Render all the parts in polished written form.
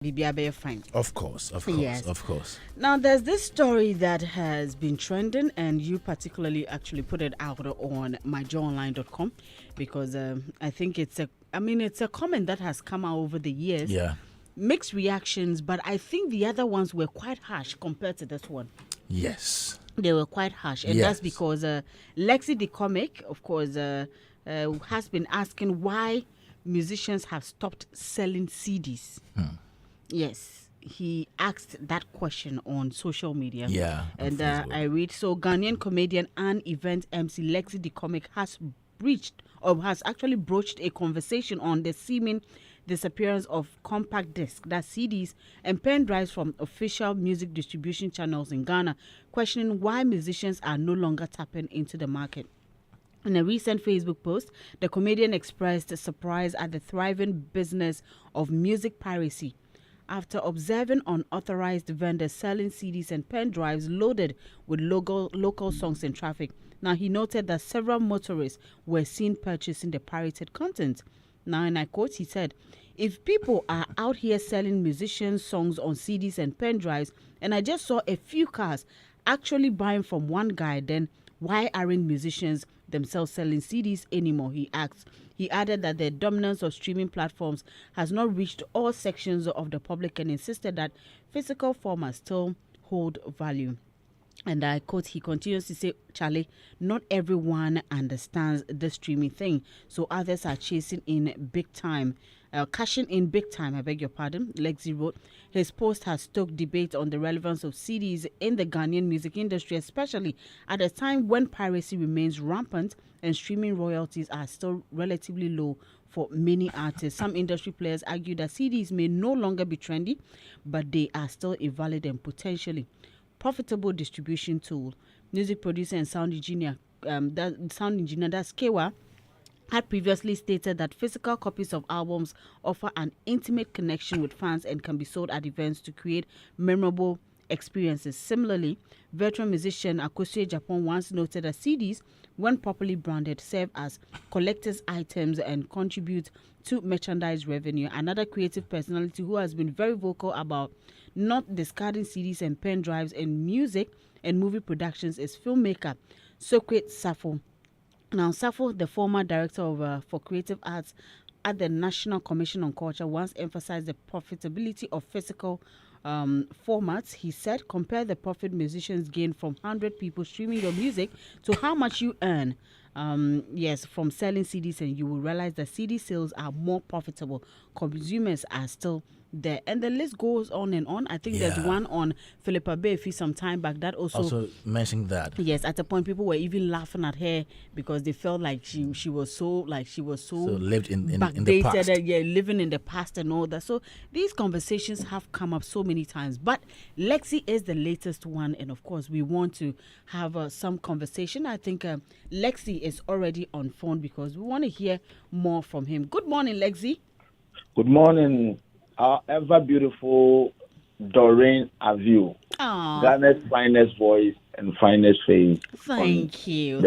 Bibiabe fine. Yes. Of course. Now, there's this story that has been trending, and you particularly actually put it out on myjoyonline.com because I think it's a comment that has come out over the years. Yeah. Mixed reactions, but I think the other ones were quite harsh compared to this one. Yes. They were quite harsh, and that's because Lekzy DeComic, of course, has been asking why musicians have stopped selling CDs. Yes, he asked that question on social media. Yeah. And I read, so Ghanaian comedian and event MC Lekzy DeComic has actually broached a conversation on the seeming disappearance of compact discs, that CDs, and pen drives from official music distribution channels in Ghana, questioning why musicians are no longer tapping into the market. In a recent Facebook post, the comedian expressed surprise at the thriving business of music piracy after observing unauthorized vendors selling CDs and pen drives loaded with local songs in traffic. Now, he noted that several motorists were seen purchasing the pirated content. Now, and I quote, he said, "If people are out here selling musicians' songs on CDs and pen drives, and I just saw a few cars actually buying from one guy, then why aren't musicians themselves selling CDs anymore?" He asked. He added that the dominance of streaming platforms has not reached all sections of the public and insisted that physical formats still hold value. And I quote, he continues to say, "Charlie, not everyone understands the streaming thing, so others are chasing in big time. Cashing in big time, I beg your pardon," Lekzy wrote. His post has stoked debate on the relevance of CDs in the Ghanaian music industry, especially at a time when piracy remains rampant and streaming royalties are still relatively low for many artists. Some industry players argue that CDs may no longer be trendy, but they are still a valid and potentially profitable distribution tool. Music producer and sound engineer, that's Kewa, had previously stated that physical copies of albums offer an intimate connection with fans and can be sold at events to create memorable experiences. Similarly, veteran musician Akosue Japan once noted that CDs, when properly branded, serve as collector's items and contribute to merchandise revenue. Another creative personality who has been very vocal about not discarding CDs and pen drives in music and movie productions is filmmaker Sokwe Safo. Now, Safo, the former director for creative arts at the National Commission on Culture, once emphasized the profitability of physical formats. He said, "Compare the profit musicians gain from 100 people streaming your music to how much you earn from selling CDs, and you will realize that CD sales are more profitable. Consumers are still there." And the list goes on and on. I think there's one on Philippa Befi some time back that also mentioned that. Yes, at a point people were even laughing at her because they felt like she was so lived in the past. Living in the past and all that. So these conversations have come up so many times. But Lekzy is the latest one, and of course we want to have some conversation. I think Lekzy is already on phone because we want to hear more from him. Good morning, Lekzy. Good morning. Our ever beautiful Doreen Aviu, Ghana's finest voice and finest face. Thank you.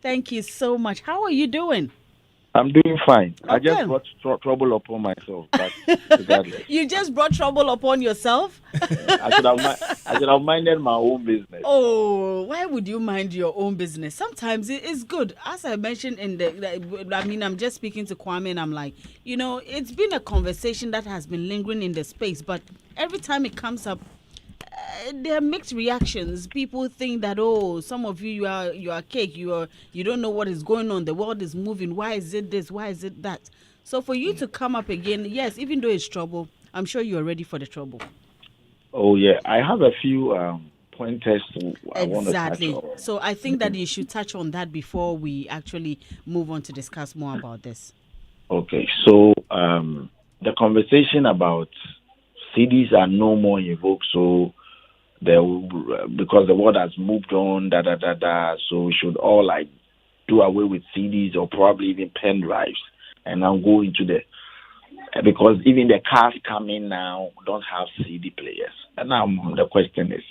Thank you so much. How are you doing? I'm doing fine. Okay. I just brought trouble upon myself. But you just brought trouble upon yourself? I should have minded my own business. Oh, why would you mind your own business? Sometimes it is good. As I mentioned I'm just speaking to Kwame and I'm like, it's been a conversation that has been lingering in the space, but every time it comes up, there are mixed reactions. People think that, some of you are cake. You don't know what is going on. The world is moving. Why is it this? Why is it that? So for you to come up again, yes, even though it's trouble, I'm sure you're ready for the trouble. Oh yeah, I have a few pointers I want to touch on. So I think that you should touch on that before we actually move on to discuss more about this. Okay, so the conversation about CDs are no more in vogue, so because the world has moved on, so we should all do away with CDs or probably even pen drives and now go into because even the cars coming now don't have CD players. And now the question is,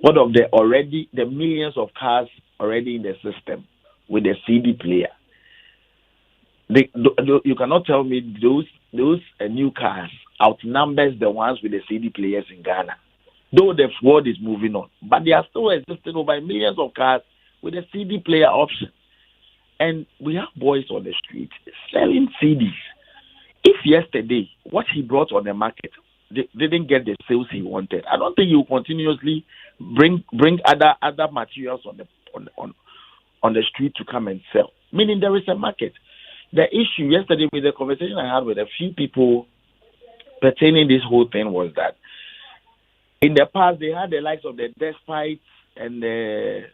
what of the millions of cars already in the system with the CD player? You cannot tell me those new cars outnumbers the ones with the CD players in Ghana. Though the world is moving on, but they are still existing over millions of cars with a CD player option. And we have boys on the street selling CDs. If yesterday what he brought on the market didn't get the sales he wanted, I don't think he will continuously bring other materials on the street to come and sell. Meaning there is a market. The issue yesterday with the conversation I had with a few people pertaining this whole thing was that in the past they had the likes of the Despites and the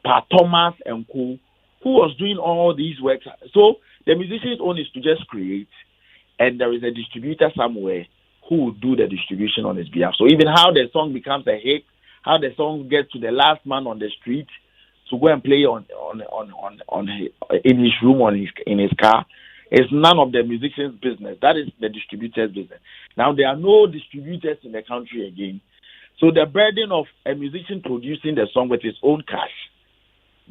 Pa Thomas and who was doing all these works. So the musician's own is to just create, and there is a distributor somewhere who will do the distribution on his behalf. So even how the song becomes a hit, how the song gets to the last man on the street to go and play in his room or in his car, is none of the musician's business. That is the distributor's business. Now there are no distributors in the country again, so the burden of a musician producing the song with his own cash,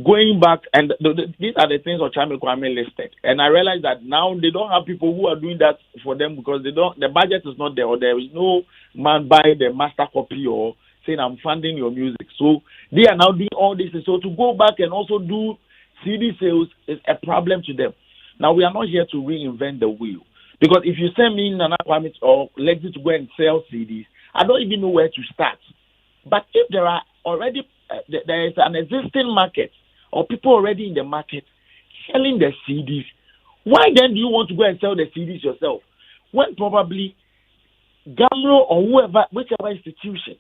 going back, and these are the things Ochame Kwame listed. And I realize that now they don't have people who are doing that for them because the budget is not there, or there is no man buying the master copy or saying I'm funding your music. So they are now doing all this. So to go back and also do CD sales is a problem to them. Now we are not here to reinvent the wheel, because if you send me Nana Kwame or Lekzy to go and sell CDs, I don't even know where to start. But if there are already there is an existing market, or people already in the market selling the CDs, why then do you want to go and sell the CDs yourself? When probably Gamro or whichever institution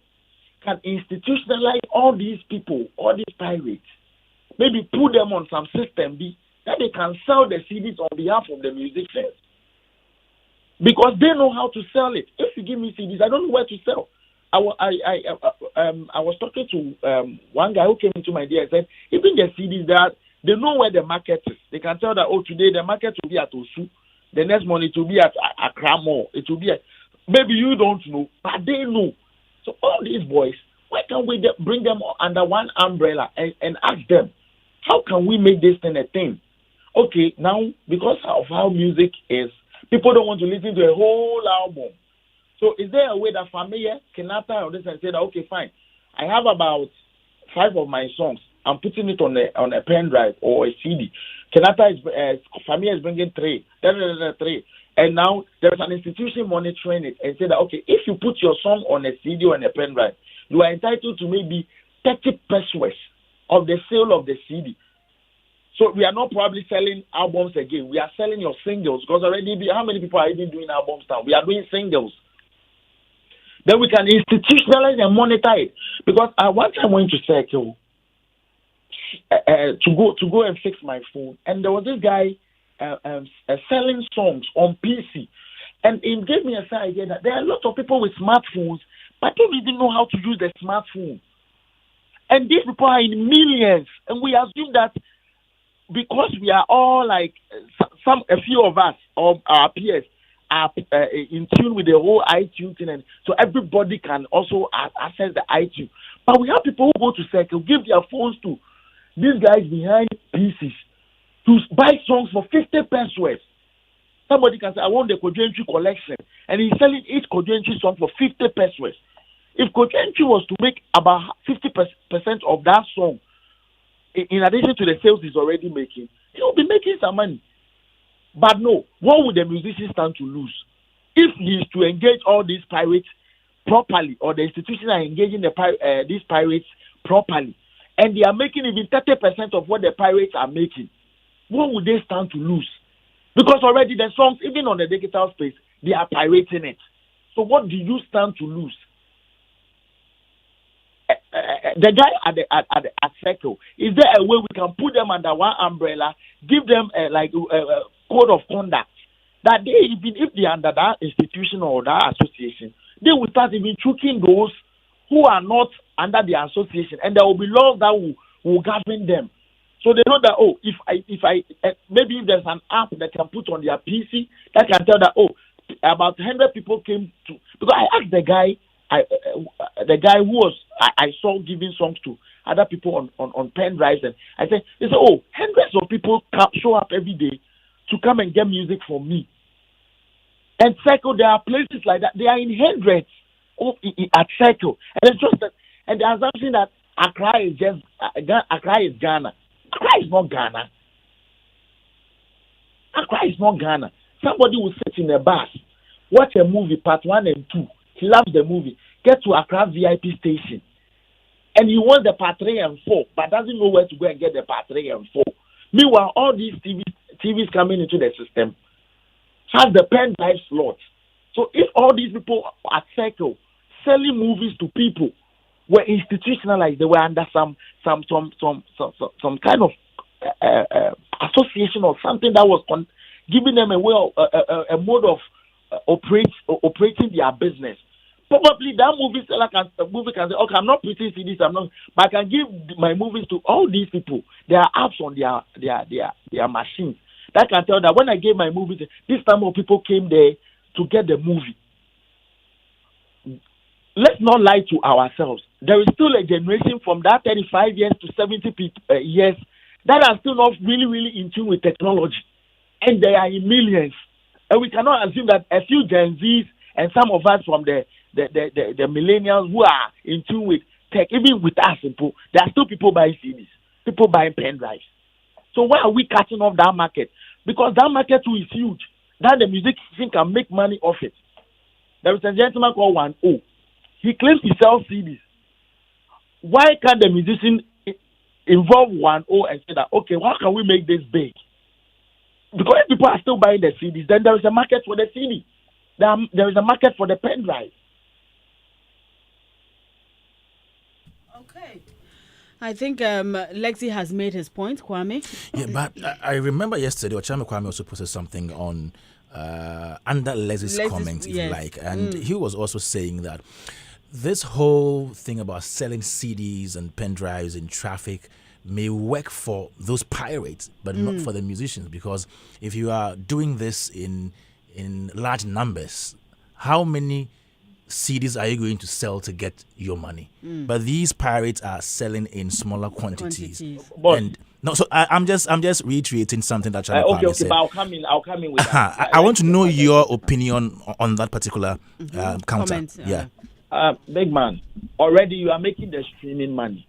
can institutionalize all these people, all these pirates, maybe put them on some system that they can sell the CDs on behalf of the musicians, because they know how to sell it. If you give me CDs, I don't know where to sell. I was talking to one guy who came into my ear and said, even the CDs they know where the market is. They can tell that, today the market will be at Osu, the next morning it will be at Accra Mall, it will be at, maybe you don't know, but they know. So all these boys, why can't we bring them under one umbrella and ask them, how can we make this thing a thing? Okay, now because of how music is, people don't want to listen to a whole album. So is there a way that Familia can after all this and say that, okay, fine, I have about 5 of my songs, I'm putting it on a pen drive or a CD. Familia is bringing 3, 3, and now there's an institution monitoring it and say that, okay, if you put your song on a CD or on a pen drive, you are entitled to maybe 30 pesos of the sale of the CD. So we are not probably selling albums again. We are selling your singles, because already how many people are even doing albums now? We are doing singles. Then we can institutionalize and monitor it. Because I one time went to Circle to go and fix my phone, and there was this guy selling songs on PC, and it gave me a side idea that there are a lot of people with smartphones, but don't even know how to use the smartphone. And these people are in millions, and we assume that because we are all like a few of us or our peers are in tune with the whole iTunes thing, and so everybody can also access the iTunes. But we have people who go to Circle, give their phones to these guys behind PCs to buy songs for 50 pesos. Somebody can say, I want the Kojo collection, and he's selling each Kojo song for 50 pesos. If Kojo was to make about 50% of that song, in addition to the sales he's already making, he will be making some money. But no, what would the musician stand to lose? If he is to engage all these pirates properly, or the institutions are engaging these pirates properly, and they are making even 30% of what the pirates are making, what would they stand to lose? Because already the songs, even on the digital space, they are pirating it. So what do you stand to lose? The guy at Circle, is there a way we can put them under one umbrella, give them a code of conduct, that they, even if they are under that institution or that association, they will start even choking those who are not under the association, and there will be laws that will govern them. So they know that, if I maybe if there's an app that can put on their PC that can tell that, about 100 people came to, because I asked the guy who I saw giving songs to other people on pen drives, and I said, hundreds of people show up every day to come and get music from me. And Circle, there are places like that. They are in hundreds at Circle. And it's just that, and the assumption that Accra is just Accra is Ghana. Accra is not Ghana. Accra is not Ghana. Somebody will sit in a bus, watch a movie, part 1 and 2. He loves the movie. Get to Accra VIP station. And he wants the part 3 and 4, but doesn't know where to go and get the part 3 and 4. Meanwhile, all these TVs coming into the system has the pen drive slot. So if all these people at Circle selling movies to people were institutionalized, they were under some kind of association or something that was giving them a way of, a mode of operating their business. Probably that movie seller can say, okay, I'm not putting CDs, but I can give my movies to all these people. There are apps on their machines that can tell that when I gave my movies, this time of people came there to get the movie. Let's not lie to ourselves. There is still a generation from that 35 years to 70 years that are still not really in tune with technology. And they are in millions. And we cannot assume that a few Gen Zs and some of us from the millennials who are in tune with tech, even with us, there are still people buying CDs, people buying pen drives. So why are we cutting off that market? Because that market too is huge. That the musician can make money off it. There is a gentleman called 1O. He claims he sells CDs. Why can't the musician involve 1O and say that, okay, how can we make this big? Because if people are still buying the CDs, then there is a market for the CD. There is a market for the pen drive. Okay. I think Lekzy has made his point, Kwame. Yeah, but I remember yesterday, Ochame Kwame also posted something on under Lekzy's comment, if you like. And he was also saying that this whole thing about selling CDs and pen drives in traffic may work for those pirates, but not for the musicians. Because if you are doing this in large numbers, how many CDs are you going to sell to get your money? But these pirates are selling in smaller quantities. And no, so I'm just reiterating something that Charlie okay, said. but I'll come in with that. I want to know your opinion on that particular counter. Comment, yeah. Big man, already you are making the streaming money.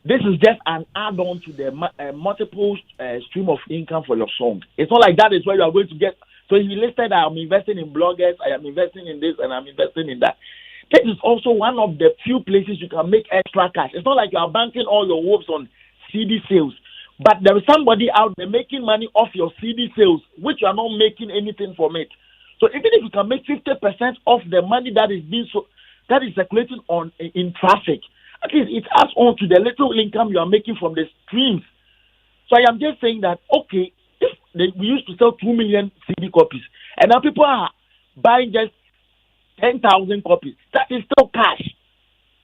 This is just an add-on to the multiple stream of income for your song. It's not like that is where you are going to get. So you listed, I'm investing in bloggers, I am investing in this, and I'm investing in that. This is also one of the few places you can make extra cash. It's not like you are banking all your hopes on CD sales. But there is somebody out there making money off your CD sales, which you are not making anything from it. So even if you can make 50% of the money that is circulating in traffic, at least it adds on to the little income you are making from the streams. So I am just saying that, okay, if we used to sell 2 million CD copies, and now people are buying just 10,000 copies, that is still cash.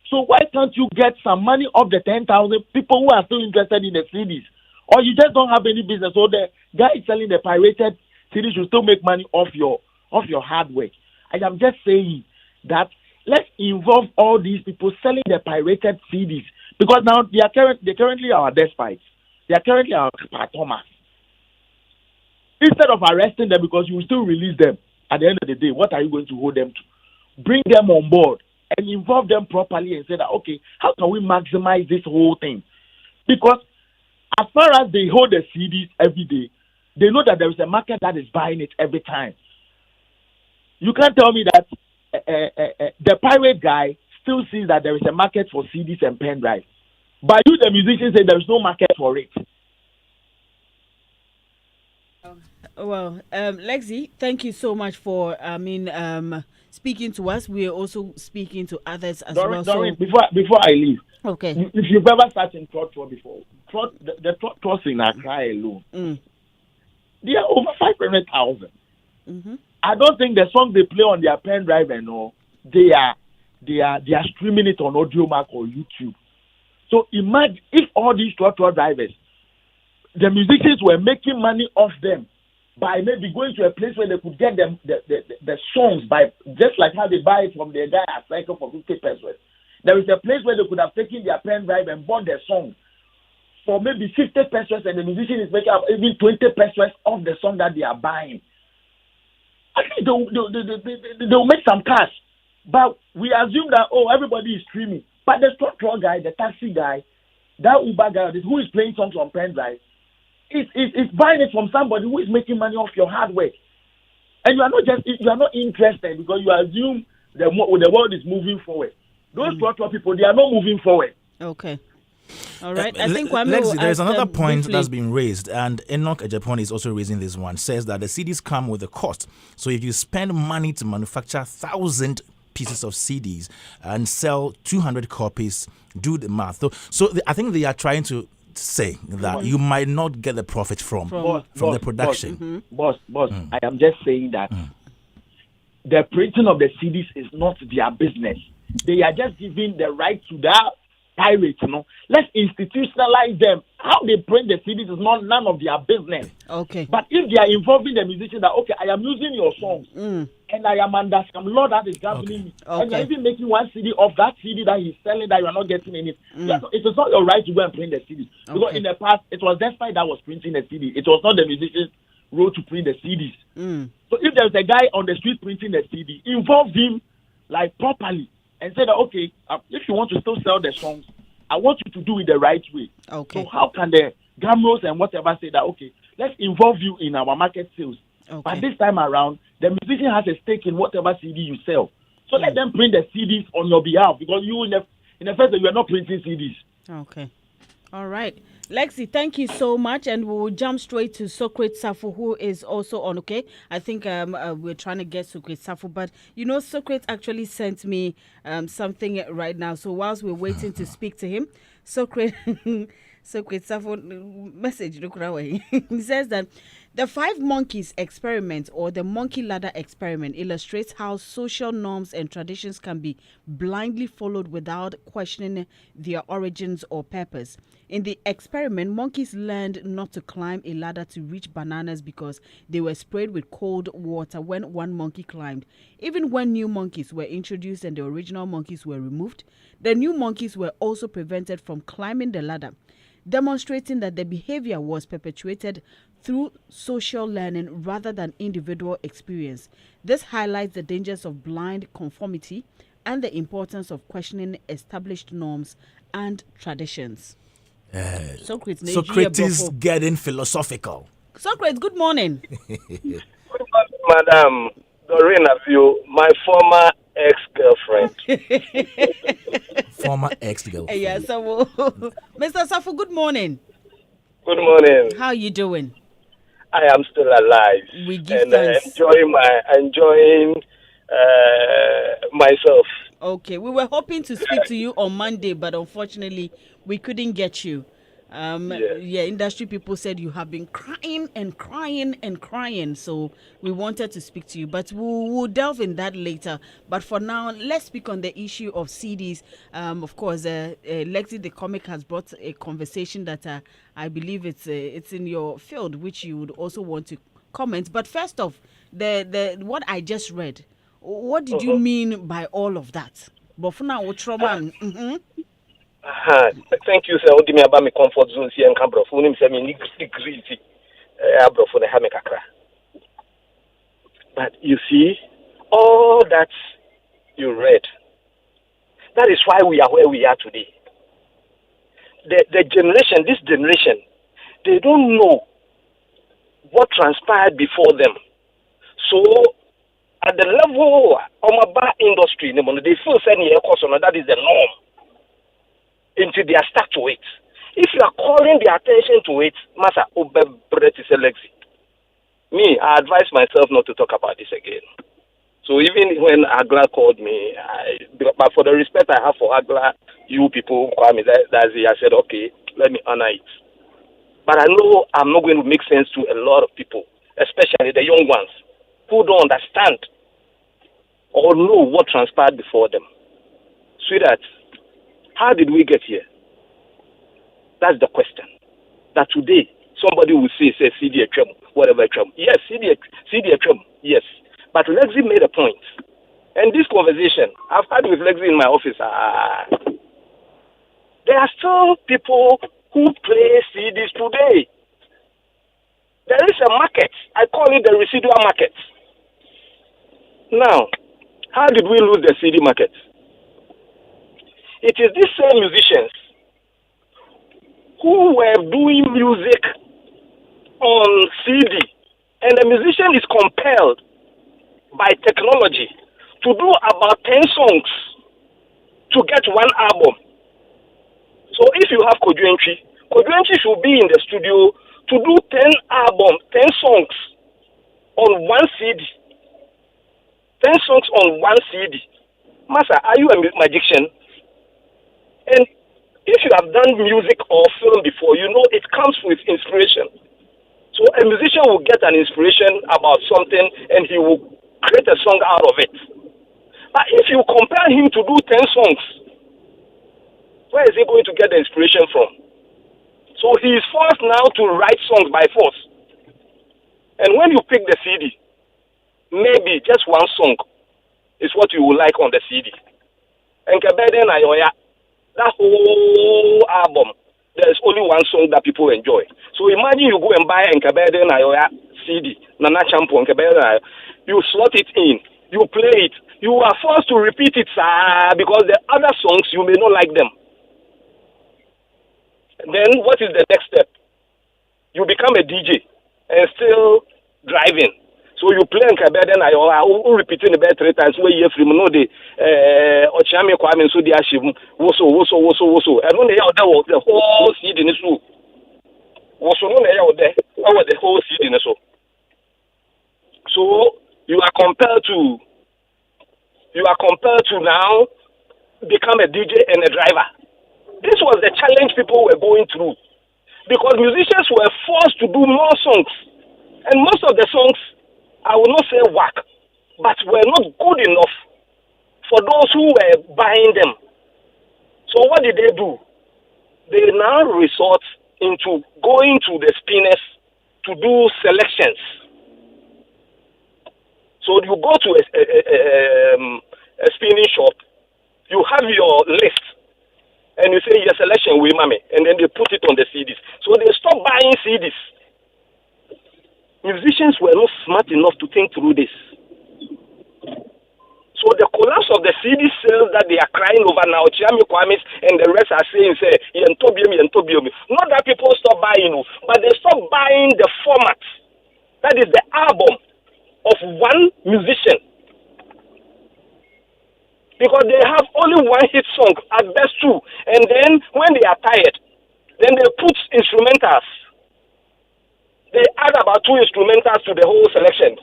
So why can't you get some money off the 10,000 people who are still interested in the CDs? Or you just don't have any business. So the guy selling the pirated CDs should still make money off your hard work. I am just saying that let's involve all these people selling the pirated CDs, because now they currently are despites. They are currently our performers. Instead of arresting them, because you will still release them at the end of the day, what are you going to hold them to? Bring them on board and involve them properly and say that, okay, how can we maximize this whole thing? Because as far as they hold the CDs every day, they know that there is a market that is buying it every time. You can't tell me that the pirate guy still sees that there is a market for CDs and pen drives, but you, the musician, say there is no market for it. Well, Lekzy, thank you so much for speaking to us. We are also speaking to others as well. Doreen, before I leave, okay. If you've ever sat in Trot before, the Trot in Accra alone, they are over 500,000. I don't think the songs they play on their pen drive and all, they are streaming it on Audiomack or YouTube. So imagine if all these Trot drivers, the musicians were making money off them by maybe going to a place where they could get them the songs by just like how they buy it from the guy at Cycle for 50 pesos. There is a place where they could have taken their pen drive and bought their song for maybe 50 pesos, and the musician is making up even 20 pesos off the song that they are buying. at least they'll make some cash. But we assume that, everybody is streaming. But the truck guy, the taxi guy, that Uber guy who is playing songs on pen drive, is buying it from somebody who is making money off your hard work. And you are not interested because you assume the world is moving forward. Those truck people, they are not moving forward. Okay. All right. I think Lekzy, there's another point that's been raised, and Enoch Ejapon is also raising this one. Says that the CDs come with a cost. So if you spend money to manufacture 1,000 pieces of CDs and sell 200 copies, do the math. So I think they are trying to say that you might not get the profit from the production. Boss, I am just saying that the printing of the CDs is not their business. They are just giving the right to that pirates, Let's institutionalize them. How they print the CDs is none of their business. Okay. But if they are involving the musician that, I am using your songs and I am under some law that is governing me. Okay. And you're even making one CD off that CD that he's selling that you are not getting in it. It is not your right to go and print the CD. Because in the past, it was Despite that was printing the CD. It was not the musician's role to print the CDs. So if there's a guy on the street printing the CD, involve him properly. And say that, if you want to still sell the songs, I want you to do it the right way. Okay. So how can the Gamros and whatever say that, let's involve you in our market sales. Okay. But this time around, the musician has a stake in whatever CD you sell. So let them print the CDs on your behalf because you, in the first place, you are not printing CDs. Okay. All right. Lekzy, thank you so much. And we'll jump straight to Socrates Safo, who is also on, okay? I think we're trying to get Socrates Safo, but, Socrates actually sent me something right now. So whilst we're waiting to speak to him, Socrates Safo message, look away. He says that the 5 monkeys experiment, or the monkey ladder experiment, illustrates how social norms and traditions can be blindly followed without questioning their origins or purpose. In the experiment, monkeys learned not to climb a ladder to reach bananas because they were sprayed with cold water when one monkey climbed. Even when new monkeys were introduced and the original monkeys were removed, the new monkeys were also prevented from climbing the ladder, demonstrating that the behavior was perpetuated through social learning rather than individual experience. This highlights the dangers of blind conformity and the importance of questioning established norms and traditions. Socrates getting philosophical. Socrates, good morning. Good morning, Madam Doreen Avio, my former ex-girlfriend. Former ex-girlfriend. Yeah, so Mr. Safo, good morning. Good morning. How are you doing? I am still alive. We give thanks. Enjoying myself. Okay, we were hoping to speak to you on Monday, but unfortunately, we couldn't get you. Yeah, industry people said you have been crying and crying and crying, so we wanted to speak to you, but we'll delve in that later. But for now, let's speak on the issue of CDs. Of course, Lekzy DeComic has brought a conversation that I believe it's in your field, which you would also want to comment. But first off, the what I just read, what did you mean by all of that? But for now, trauma. Thank you, sir. Give me about my comfort zone here in Canberra. For him, say me nitty-gritty. For the Hamekakra. But you see, all that you read, that is why we are where we are today. This generation, they don't know what transpired before them. So, at the level of my industry, they feel that is the norm. Until they are stuck to it. If you are calling their attention to it, Master Lekzy. Me, I advise myself not to talk about this again. So even when Agla called me, but for the respect I have for Agla, you people call me that's it. I said, okay, let me honor it. But I know I'm not going to make sense to a lot of people, especially the young ones, who don't understand or know what transpired before them. Sweetheart, how did we get here? That's the question. That today, somebody will say CD Trump, whatever Trump. Yes, CD Trump, yes. But Lekzy made a point. And this conversation, I've had with Lekzy in my office. There are still people who play CDs today. There is a market. I call it the residual market. Now, how did we lose the CD market? It is these same musicians who were doing music on CD, and the musician is compelled by technology to do about 10 songs to get one album. So if you have Kojuentry should be in the studio to do 10 songs on one CD. 10 songs on one CD. Master, are you a magician? And if you have done music or film before, you know it comes with inspiration. So a musician will get an inspiration about something and he will create a song out of it. But if you compare him to do 10 songs, where is he going to get the inspiration from? So he is forced now to write songs by force. And when you pick the CD, maybe just one song is what you will like on the CD. And that whole album, there's only one song that people enjoy. So imagine you go and buy Nkabede Nayoya CD, Nana Champo, Nkabede, you slot it in, you play it, you are forced to repeat it, because the other songs, you may not like them. Then what is the next step? You become a DJ and still driving. So you play Nkabede Nayoya, repeating the bed 3 times, where you from no day, Ochame Kwame so the Ashim, woso. And when they are there, the whole CD in the shoe. Was no there, over the whole CD in the show. So you are compelled to now become a DJ and a driver. This was the challenge people were going through, because musicians were forced to do more songs, and most of the songs, I will not say whack, but were not good enough for those who were buying them. So what did they do? They now resort into going to the spinners to do selections. So you go to a spinning shop, you have your list, and you say your selection with mommy, and then they put it on the CDs. So they stop buying CDs. Musicians were not smart enough to think through this. So the collapse of the CD sales that they are crying over now, Chiami Kwamis and the rest are saying, yentobium. Not that people stop buying, but they stop buying the format. That is the album of one musician. Because they have only one hit song, at best two. And then when they are tired, then they put instrumentals. They add about 2 instrumentals to the whole selection.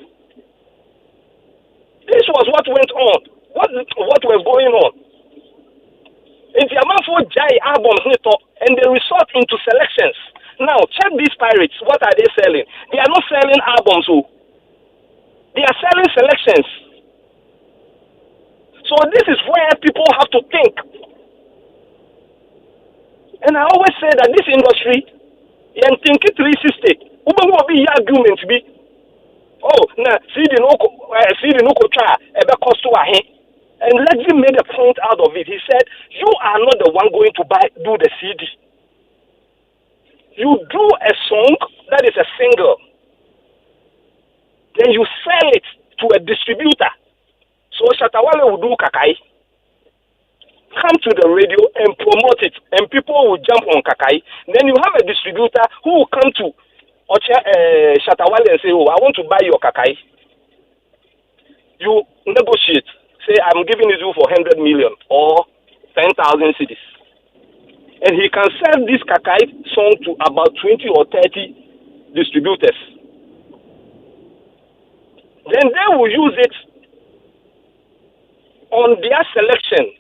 This was what went on. What was going on? It's the amount for Jai albums, and they resort into selections. Now, check these pirates. What are they selling? They are not selling albums. They are selling selections. So this is where people have to think. And I always say that this industry, you think it 360. Will be argument be. Oh, now see the no try cost to and Lekzy made a point out of it. He said, "You are not the one going to do the CD. You do a song that is a single, then you sell it to a distributor. So Shatawale will do Kakai, come to the radio and promote it, and people will jump on Kakai. Then you have a distributor who will come to Shatawale and say, "Oh, I want to buy your Kakai." You negotiate. Say, "I'm giving it you for 100 million or 10,000 cities." And he can sell this Kakai song to about 20 or 30 distributors. Then they will use it on their selection.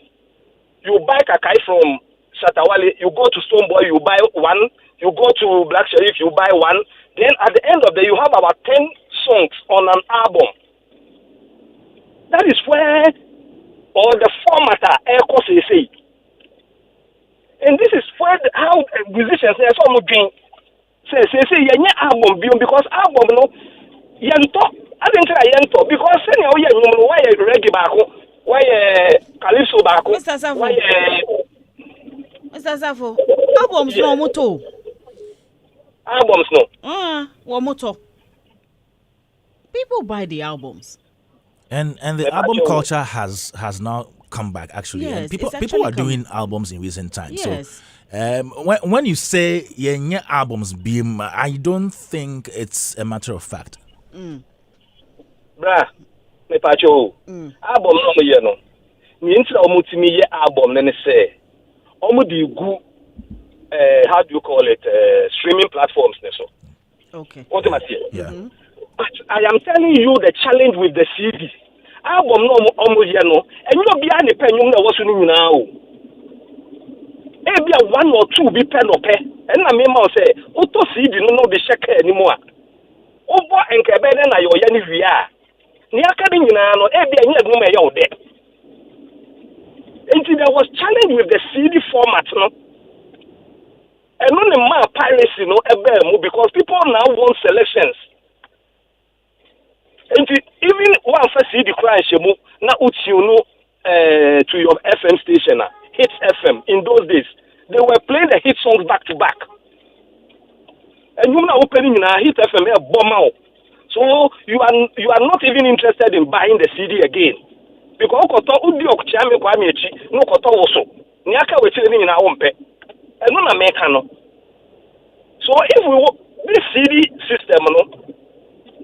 You buy Kakai from Shatawale, you go to Stoneboy, you buy one. You go to Black Sheriff, you buy one. Then at the end of the day, you have about 10 songs on an album. That is where, or the formatter, say. And this is where how musicians say, "So much say, album because album no, yento. I didn't say yento because why reggae bako, why calypso bako, Mr. Safo, albums no moto. Albums no. One moto. People buy the albums. And the album culture has now come back actually. Yes, And people are come. doing albums in recent times. Yes. So when you say yeah albums beam, I don't think it's a matter of fact. Bra, me pacho. Album no ye no. Ni ntra omutimi ye album ne say. Omudi gu how do you call it? Streaming platforms ne so. Okay. What am I saying? Yeah. But I am telling you the challenge with the CD. Album no omuye no. Enyo bia ne penyo na wosu ni nyina o. Ebia one or two be pen or pe. And na me ma say, auto CD no be shake anymore. Obo enkebe na yo ye ni via. Ni aka ni nyina no ebia nya gu me ye o de. And there was challenge with the CD format no. And no the man piracy no ebe because people now want selections. And even one for CD cry shemu na utiunu to your FM station Hitz FM in those days they were playing the hit songs back to back. And you now opening na Hitz FM a bomb. So you are not even interested in buying the CD again because koto udi okuchame kwa mechi no koto woso ni aka wetire ni na wompe. And no na make no. So if we this CD system no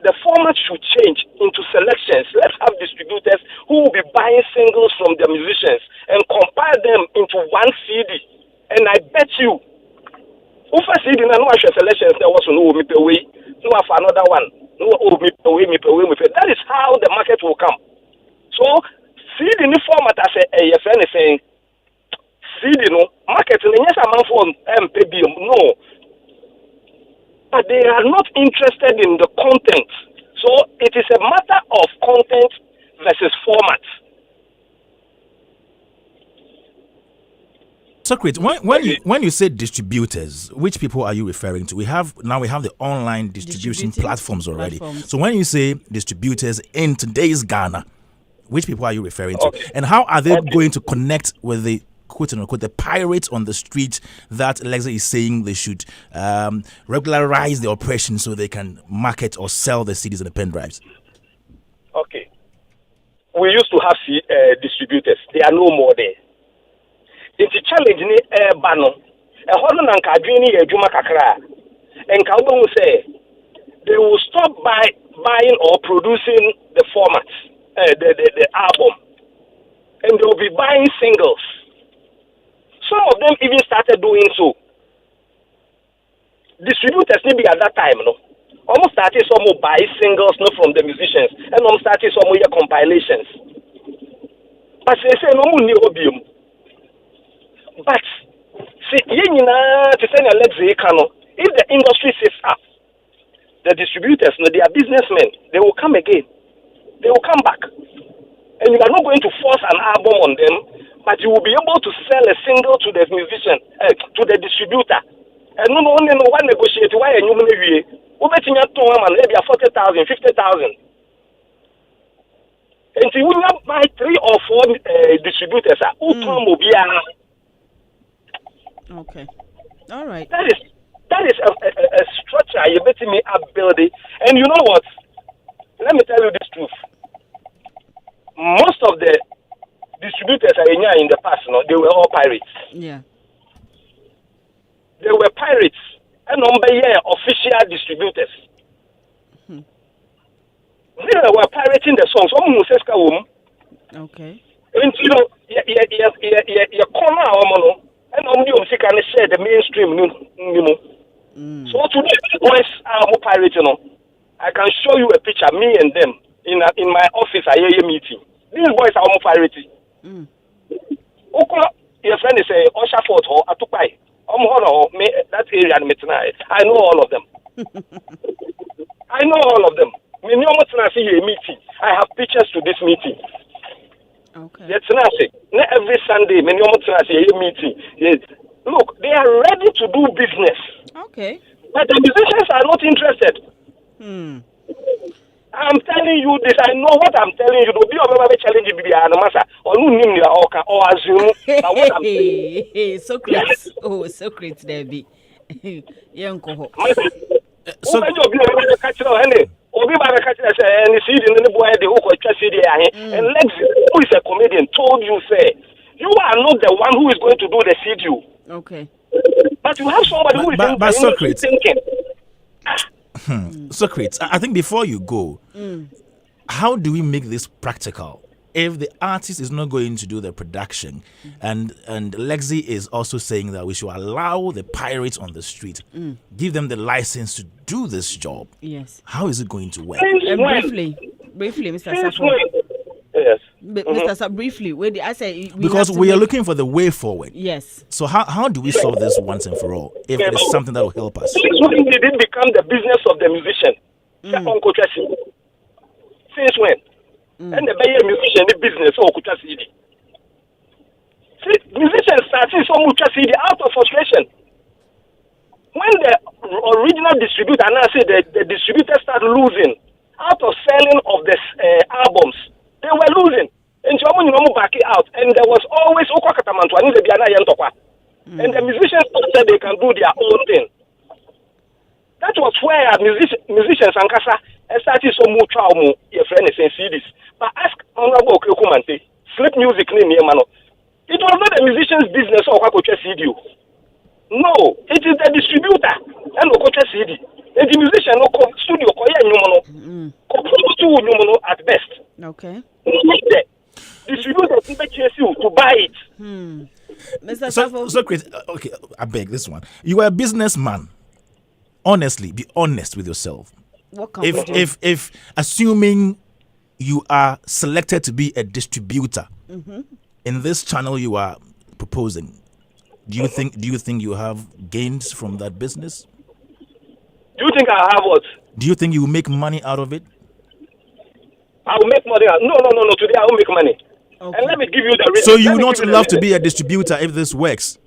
the format should change into selections. Let's have distributors who will be buying singles from the musicians and compile them into one CD. And I bet you, if a CD no one selections, there was no me pay way, no for another one, no me pay. That is how the market will come. So CD in the format as a friend is saying, CD no market yes amount for MPB no. But they are not interested in the content. So it is a matter of content versus format. Socrates, when you say distributors, which people are you referring to? We have the online distribution platforms already. So when you say distributors in today's Ghana, which people are you referring to? Okay. And how are they going to connect with the quote unquote the pirates on the street that Lekzy is saying they should regularize the operation so they can market or sell the CDs and the pen drives? Okay. We used to have distributors. They are no more there. It's a challenge in Bano. A Holland and Kadrini, a Juma Kakra, and Kalbon say they will stop buying or producing the formats, the album, and they will be buying singles. Some of them even started doing so. Distributors maybe at that time, no, almost started some more buy singles, no, from the musicians, and almost started some more compilations. But they say no money obium. But see, to send a Lekzy cano. If the industry sits up, the distributors, no, they are businessmen. They will come again. They will come back, and you are not going to force an album on them. But you will be able to sell a single to the musician, to the distributor. And no only no one negotiate why you may be over to maybe 40,000, 50,000. And you will not buy 3 or 4 distributors. Okay. All right. That is a structure you bet me up building. And you know what? Let me tell you this truth. Most of the distributors in the past, no, they were all pirates. Yeah. They were pirates. And official distributors. They were pirating the songs. Okay. And you know, you corner and can share the mainstream. So today, boys are pirating. I can show you a picture, me and them, in my office, I hear meeting. These boys are pirating. Your friend is a Oshafort or Atupai. That area I know all of them. I know all of them. Meeting. I have pictures to this meeting. Okay. Every Sunday, meeting. Look, they are ready to do business. Okay. But the musicians are not interested. I'm telling you this. I know what I'm telling you. Don't be a challenge or assume. Hey, Socrates. Oh, Socrates, there be. So Obi Baraka says, and the CD in the boy, the who CD, and Lekzy, who is a comedian, told you, say, you are not the one who is going to do the CD. Okay. But you have somebody who is thinking. Socrates, I think before you go, how do we make this practical? If the artist is not going to do the production, and Lekzy is also saying that we should allow the pirates on the street, give them the license to do this job. Yes. How is it going to work? Briefly, Mr. Safo. Yes. Mr. Safo, briefly, I say because we are looking for the way forward. Yes. So how do we solve this once and for all? If it is something that will help us. Since when did it become the business of the musician? Since when? And the musician the business of Kucha CD. See, musicians starting so much CD out of frustration. When the original distributor, and I say the distributor started losing out of selling of the albums, they were losing. And so when you back it out, and there was always and the musicians said they can do their own thing. That was where musicians and Kasa started so much your friend is saying CDs. But ask Honorable Okekumante, flip music name mano. It was not the musician's business or Kwakocha CD. No, it is the distributor and Okocha CD. And the musician no studio at best. Okay. The distributor chase you to buy it. Mr. Safo. So Chris, okay, I beg this one. You are a businessman. Honestly, be honest with yourself. What can we do? If assuming you are selected to be a distributor in this channel you are proposing, do you think you have gains from that business? Do you think I have what? Do you think you will make money out of it? I will make money. No. Today I will make money. Okay. And let me give you the reason. So you would not love to be a distributor if this works?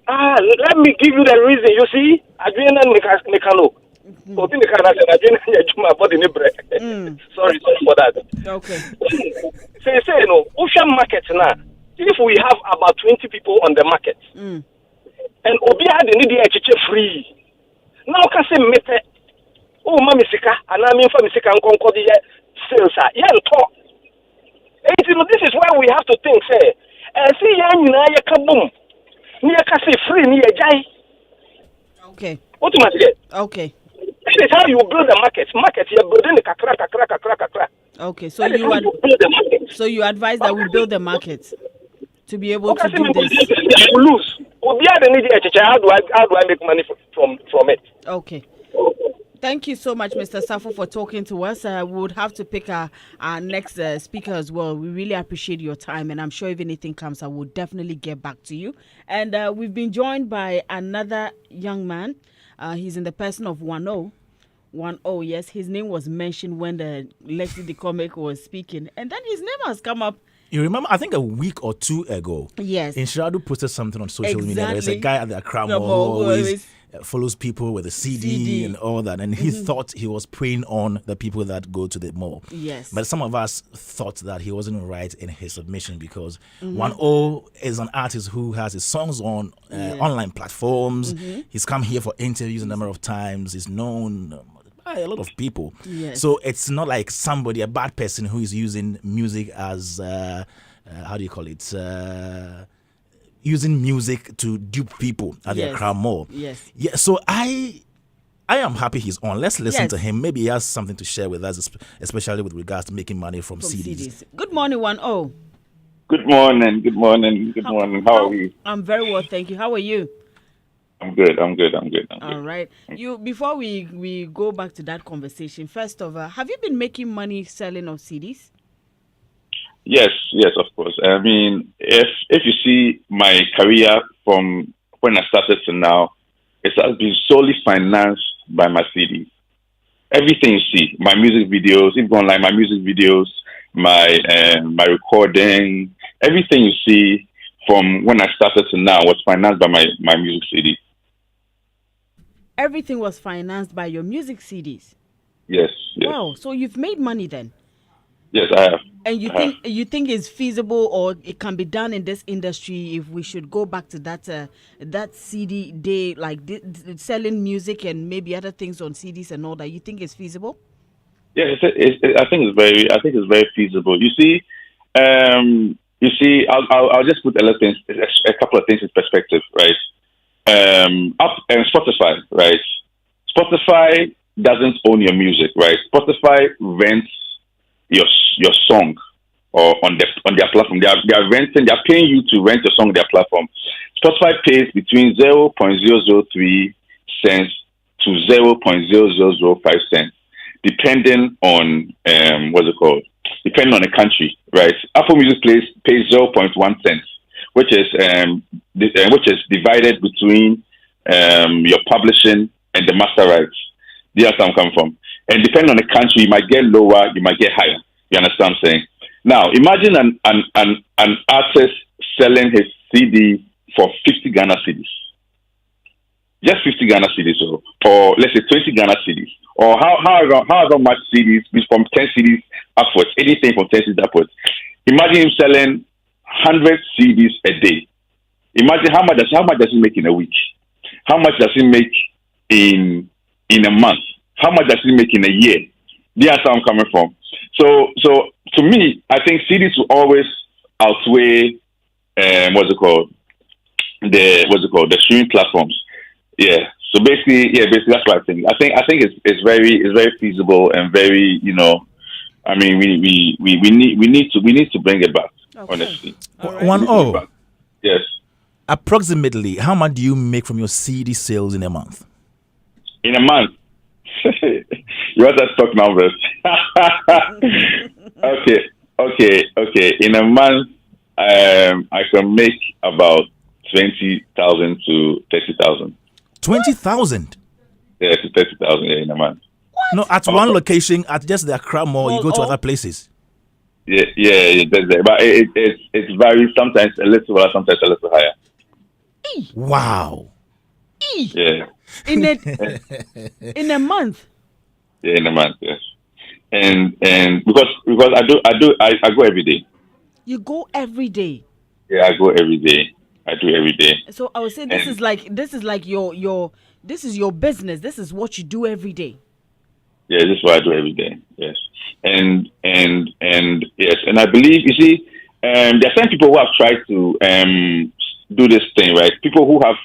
Let me give you the reason. You see, Adriana Mekano. Sorry for that. Okay. Say no. Ocean market now. If we have about 20 people on the market, and Obi had the need free. Now can say mete. Oh, mami sika, and I mean for me sika and concord sales. This is why we have to think. Say, see, kaboom. Free, okay. What do you Okay. This is how you build the market. You're building the kakra. Okay, so you advise that we build the market to be able to do this. You lose. How do I make money from it? Okay. Thank you so much, Mr. Safo, for talking to us. We would have to pick our next speaker as well. We really appreciate your time, and I'm sure if anything comes, I will definitely get back to you. And we've been joined by another young man. He's in the person of 10. 10, yes. His name was mentioned when the Lekzy DeComic was speaking, and then his name has come up. You remember, I think a week or two ago, yes, Inshiradu posted something on social media. There's a guy at the Accra Mall who always follows people with a CD and all that, and he thought he was preying on the people that go to the mall. Yes. But some of us thought that he wasn't right in his submission because 10 is an artist who has his songs on online platforms. He's come here for interviews a number of times. He's known by a lot of people. Yes. So it's not like somebody, a bad person who is using music as, how do you call it? Using music to dupe people at the Accra Mall. Yes. Yeah. So I am happy he's on. Let's listen to him. Maybe he has something to share with us, especially with regards to making money from CDs. Good morning, 10. Good morning. How are you? I'm very well, thank you. How are you? I'm good. All right. Before we go back to that conversation, first of all, have you been making money selling of CDs? Yes, of course. I mean, if you see my career from when I started to now, it has been solely financed by my CDs. Everything you see, my music videos, even online, my music videos, my recording, everything you see from when I started to now was financed by my music CDs. Everything was financed by your music CDs? Yes. Wow, so you've made money then? Yes, I have. And you think it's feasible or it can be done in this industry if we should go back to that CD day, like selling music and maybe other things on CDs and all that? You think it's feasible? Yes, I think it's very feasible. I'll just put a couple of things in perspective, right? Up and Spotify, right? Spotify doesn't own your music, right? Spotify rents your song or on their platform. They're paying you to rent your song on their platform. Spotify pays between 0.003 cents to 0.0005 cents, depending on what's it called? Depending on the country, right? Apple Music pays 0.1 cents, which is divided between your publishing and the master rights. That's where I'm coming from. And depending on the country, you might get lower, you might get higher. You understand what I'm saying? Now, imagine an artist selling his CD for 50 Ghana cedis. Just 50 Ghana cedis, or let's say 20 Ghana cedis, or however much cedis, from 10 cedis upwards, anything from 10 cedis upwards. Imagine him selling 100 CDs a day. Imagine how much does he make in a week? How much does he make in a month? How much does he make in a year? That's where I'm coming from. So to me, I think CDs will always outweigh the streaming platforms. Yeah. So basically that's what I think. I think it's very feasible and very, I mean, we need to bring it back. Okay. Honestly. Right. Yes. Approximately, how much do you make from your CD sales in a month? In a month? You want to talk numbers? Okay. In a month, I can make about 20,000 to 30,000. 20,000? Yeah, to 30,000 in a month. What? No, at one location, at just the Accra Mall, you go to other places. Yeah, but it varies. Sometimes a little lower, sometimes a little higher. Wow. Yeah. In a month. Yeah, in a month, yes. And because I go every day. You go every day. Yeah, I go every day. I do every day. So I would say this is like your this is your business. This is what you do every day. Yeah, this is what I do every day. Yes. And yes, and I believe there are some people who have tried to do this thing, right? People who have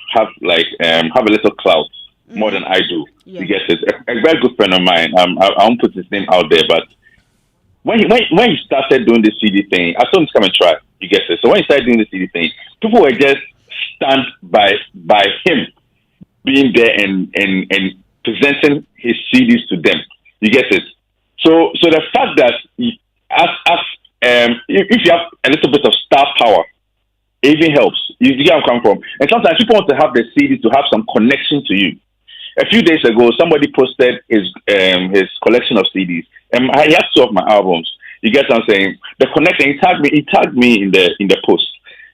a little clout more than I do. Yeah. You get it? A very good friend of mine. I won't put his name out there, but when he started doing this CD thing, I told him to come and try. You get it? So when he started doing the CD thing, people were just stunned by him being there and presenting his CDs to them. You get it? So the fact that if you have a little bit of star power, it even helps. You get where I'm coming from. And sometimes people want to have the CD to have some connection to you. A few days ago, somebody posted his collection of CDs, and he has 2 of my albums. You get what I'm saying? The connection. He tagged me in the post.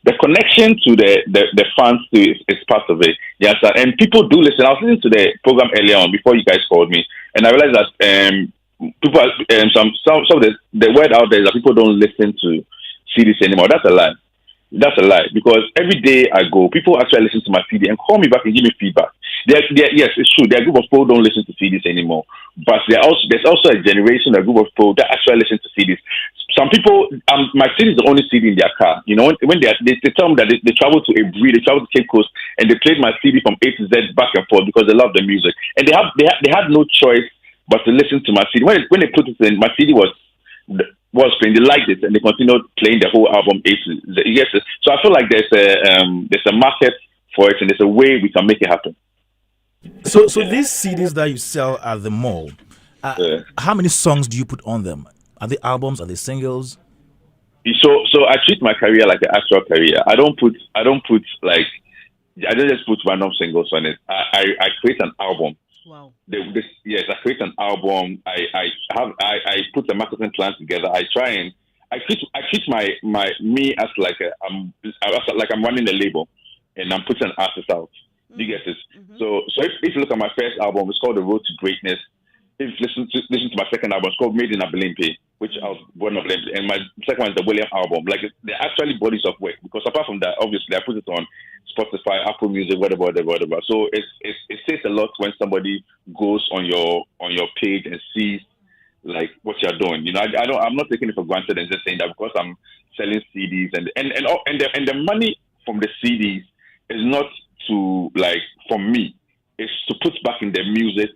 The connection to the fans too is part of it. Yes, sir. And people do listen. I was listening to the program earlier on before you guys called me, and I realized that people some of the word out there is that people don't listen to CDs anymore. That's a lie. That's a lie, because every day I go, people actually listen to my CD and call me back and give me feedback. Yes, it's true. There are a group of people who don't listen to CDs anymore, but there's also a generation, a group of people that actually listen to CDs. Some people, my CD is the only CD in their car. You know, when they tell me that they travel to Abri, they travel to Cape Coast, and they played my CD from A to Z back and forth because they love the music, and they had no choice but to listen to my CD. When they put it in, my CD was playing, they liked it, and they continued playing the whole album A to Z. Yes, so I feel like there's a market for it, and there's a way we can make it happen. So these CDs that you sell at the mall, how many songs do you put on them? Are they albums? Are they singles? So I treat my career like an actual career. I don't just put random singles on it. I create an album. Wow. Yes, I create an album. I put a marketing plan together. I treat me as like I'm running a label, and I'm putting an artist out. You get this? Mm-hmm. So if you look at my first album, it's called The Road to Greatness. If you listen to my second album, it's called Made in Abelimpe, which I was born of, and my second one is the William album. Like, they're actually bodies of work, because apart from that, obviously I put it on Spotify, Apple Music, whatever. So it says a lot when somebody goes on your page and sees like what you're doing. I'm not taking it for granted and just saying that because I'm selling CDs and the money from the CDs is not to like from me. It's to put back in the music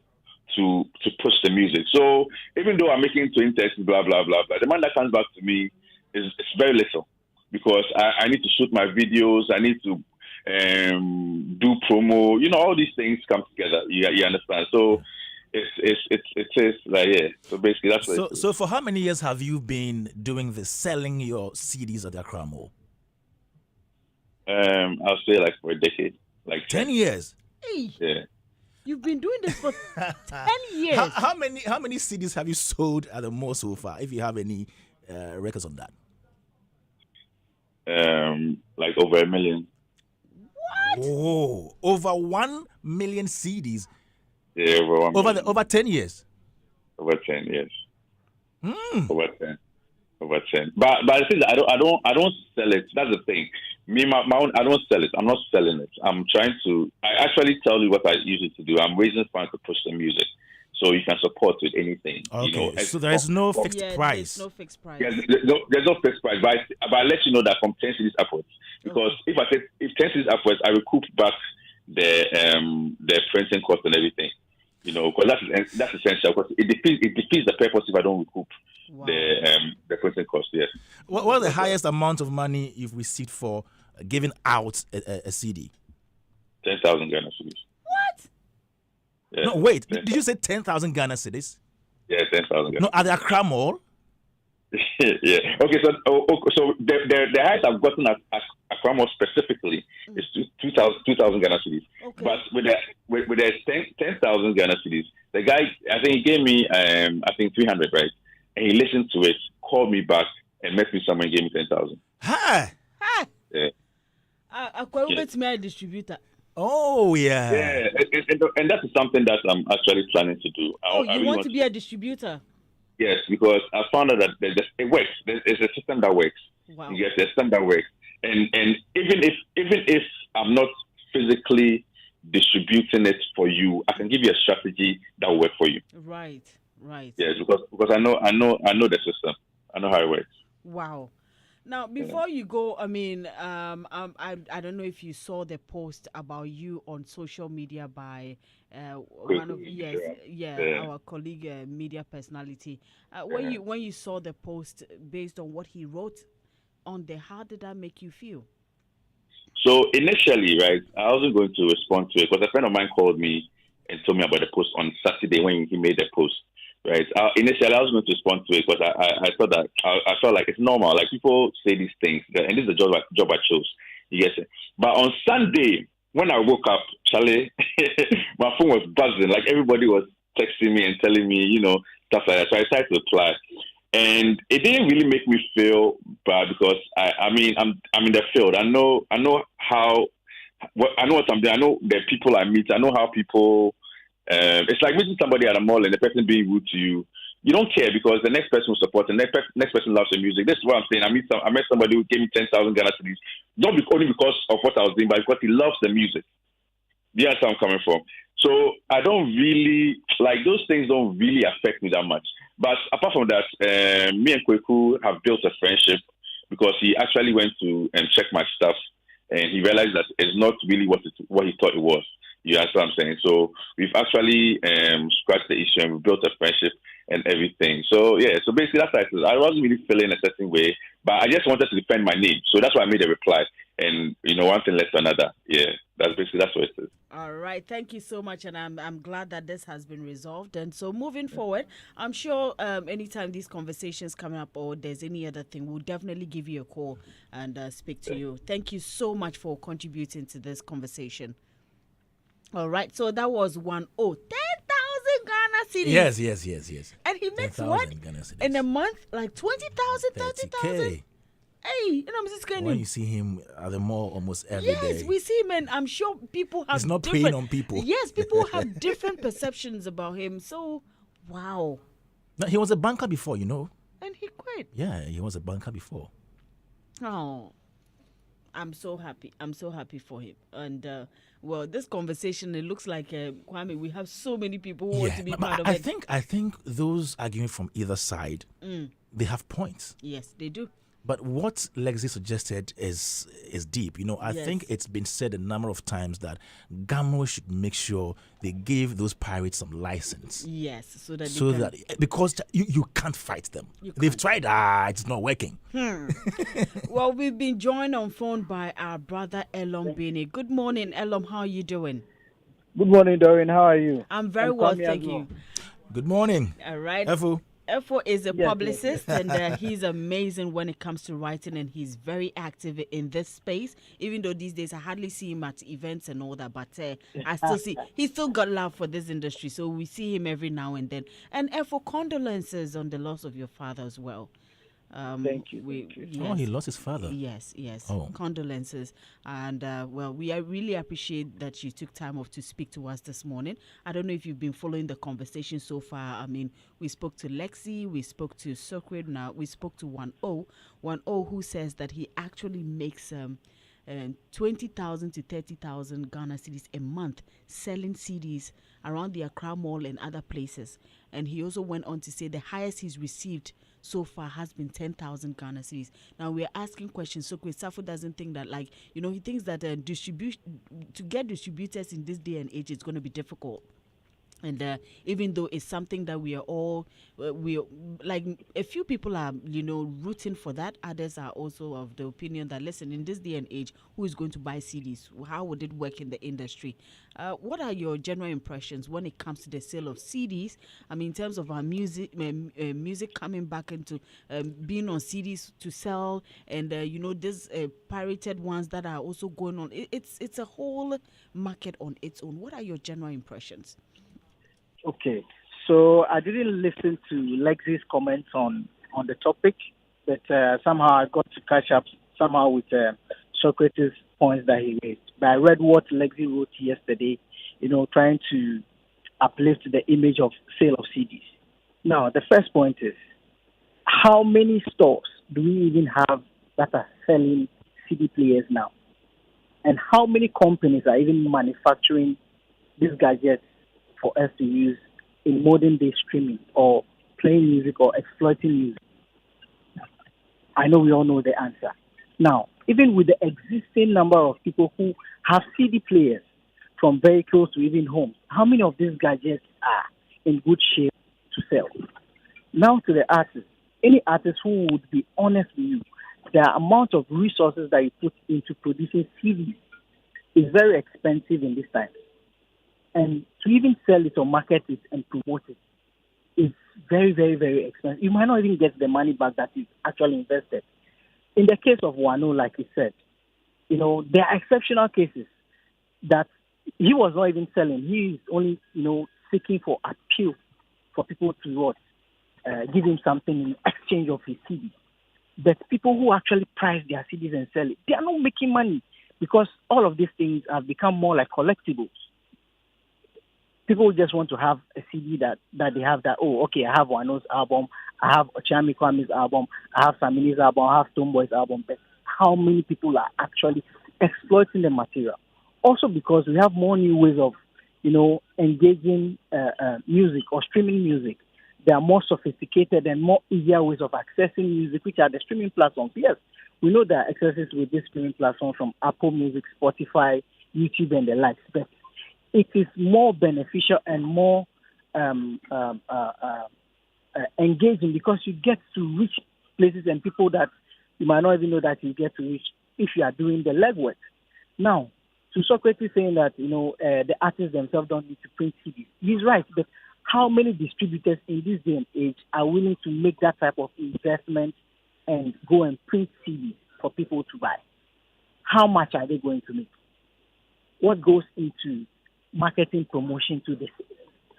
to push the music. So even though I'm making 20 blah blah blah blah, the money that comes back to me is very little because I need to shoot my videos. I need to do promo. All these things come together. You understand? So. It is like So basically, that's what. So for how many years have you been doing this, selling your CDs at the Accra Mall? I'll say like for a decade, like 10 years. Hey, yeah. you've been doing this for 10 years. How many CDs have you sold at the mall so far? If you have any records on that. Like over 1 million. What? Oh, over 1 million CDs. Yeah, over 10 years. Over 10 years. Over 10. But the thing is, I don't sell it. That's the thing. Me, my own, I don't sell it. I'm not selling it. I actually tell you what I use it to do. I'm raising funds to push the music, so you can support with anything. Okay. So there is no fixed price. There's no fixed price. Yes, there's no fixed price. But I let you know that from 10 cities upwards, because if 10 cities upwards, I recoup back the printing cost and everything. Because that's essential. Because it defeats the purpose if I don't recoup the printing cost. Yes. What is the highest amount of money you've received for giving out a CD? 10,000 Ghana cedis. What? Yeah, No, wait. Did you say 10,000 Ghana cedis? Yeah, 10,000 Ghana. No, at the Accra Mall. Yeah. Okay. So the highest I've gotten at Accra Mall specifically is 2,000 Ghana cedis. Okay. But with the 10,000 Ghana cedis, the guy, I think he gave me 300, right? And he listened to it, called me back, and met me somewhere and gave me 10,000. Hi. Yeah. A distributor. Oh yeah. Yeah, and that is something that I'm actually planning to do. You really want to be a distributor? Yes, because I found out that it works. There's a system that works. Wow. You get a system that works, and even if I'm not physically distributing it for you, I can give you a strategy that will work for you. Right. Yes, because I know the system. I know how it works. Wow. Now, before you go, I mean, I don't know if you saw the post about you on social media by one of our colleague, media personality. When you saw the post based on what he wrote on there, how did that make you feel? So initially, right, I wasn't going to respond to it because a friend of mine called me and told me about the post on Saturday when he made the post. Right. Initially, I was going to respond to it because I thought that I felt like it's normal. Like people say these things, and this is the job I chose. You get it. But on Sunday, when I woke up, Charlie, my phone was buzzing. Like everybody was texting me and telling me, stuff like that. So I decided to reply, and it didn't really make me feel bad because I'm in the field. I know what I'm doing. I know the people I meet. I know how people. It's like meeting somebody at a mall and the person being rude to you. You don't care because the next person will support and the next person loves the music. This is what I'm saying. I met somebody who gave me 10,000 Ghana cedis, not only because of what I was doing, but because he loves the music. That's where I'm coming from. So I don't really like those things. Don't really affect me that much. But apart from that, me and Kweku have built a friendship because he actually went to check my stuff and he realized that it's not really what he thought it was. You understand what I'm saying? So we've actually scratched the issue and we built a friendship and everything. So yeah, so basically that's how it is. I wasn't really feeling a certain way, but I just wanted to defend my name. So that's why I made a reply. And one thing led to another. Yeah, that's what it is. All right, thank you so much, and I'm glad that this has been resolved. And so moving forward, I'm sure anytime these conversations come up or there's any other thing, we'll definitely give you a call and speak to you. Thank you so much for contributing to this conversation. All right, so that was 10,000 Ghana cedis. Yes. And he makes what in a month, like 20,000, 30,000. Hey, Mrs. Kenny. When you see him at the mall almost every day. Yes, we see him, and I'm sure people have. He's not preying on people. Yes, people have different perceptions about him. So, wow. No, he was a banker before, And he quit. Yeah, he was a banker before. Oh. I'm so happy. I'm so happy for him. And well, this conversation, it looks like Kwame, we have so many people who want to be part of it. I think those arguing from either side, they have points. Yes, they do. But what Lekzy suggested is deep. I Yes. think it's been said a number of times that Gamo should make sure they give those pirates some license. Yes, so that because you can't fight them. They've tried. It's not working. Well, we've been joined on phone by our brother Elom Bini. Good morning, Elom. How are you doing? Good morning, Doreen. How are you? I'm very well, thank you. Good morning. All right. Efo is a publicist and he's amazing when it comes to writing, and he's very active in this space. Even though these days I hardly see him at events and all that, but I still see he's still got love for this industry, so we see him every now and then. And Efo, condolences on the loss of your father as well. Thank you. Yes. Oh, he lost his father. Yes. Oh. Condolences. And, well, we really appreciate that you took time off to speak to us this morning. I don't know if you've been following the conversation so far. I mean, we spoke to Lekzy, we spoke to Socrates, now we spoke to 1O, who says that he actually makes 20,000 to 30,000 Ghana cedis a month selling CDs around the Accra Mall and other places. And he also went on to say the highest he's received so far has been 10,000 Ghana cedis. Now we're asking questions. So Chris Safo doesn't think that, he thinks that to get distributors in this day and age, it's going to be difficult. And even though it's something that we are all, a few people are, rooting for that. Others are also of the opinion that, listen, in this day and age, who is going to buy CDs? How would it work in the industry? What are your general impressions when it comes to the sale of CDs? I mean, in terms of our music coming back into being on CDs to sell, and these pirated ones that are also going on. It's a whole market on its own. What are your general impressions? Okay, so I didn't listen to Lekzy's comments on the topic, but somehow I got to catch up somehow with Socrates' points that he raised. But I read what Lekzy wrote yesterday, trying to uplift the image of sale of CDs. Now, the first point is, how many stores do we even have that are selling CD players now? And how many companies are even manufacturing these gadgets for us to use in modern day streaming or playing music or exploiting music? I know we all know the answer. Now, even with the existing number of people who have CD players, from vehicles to even homes, how many of these gadgets are in good shape to sell? Now to the artists. Any artist who would be honest with you, the amount of resources that you put into producing CDs is very expensive in this time. And to even sell it or market it and promote it is very, very, very expensive. You might not even get the money back that you actually invested. In the case of Wano, like he said, there are exceptional cases that he was not even selling. He is only, seeking for appeal for people to give him something in exchange of his CD. But people who actually price their CDs and sell it, they are not making money because all of these things have become more like collectibles. People just want to have a CD that they have that, I have Wano's album, I have Ochami Kwame's album, I have Samini's album, I have Stonebwoy's album. But how many people are actually exploiting the material? Also because we have more new ways of, engaging music or streaming music. There are more sophisticated and more easier ways of accessing music, which are the streaming platforms. Yes, we know there are accesses with this streaming platform from Apple Music, Spotify, YouTube, and the likes. But it is more beneficial and more engaging because you get to reach places and people that you might not even know that you get to reach if you are doing the legwork. Now, to Socrates saying that, the artists themselves don't need to print CDs. He's right, but how many distributors in this day and age are willing to make that type of investment and go and print CDs for people to buy? How much are they going to make? What goes into marketing promotion to this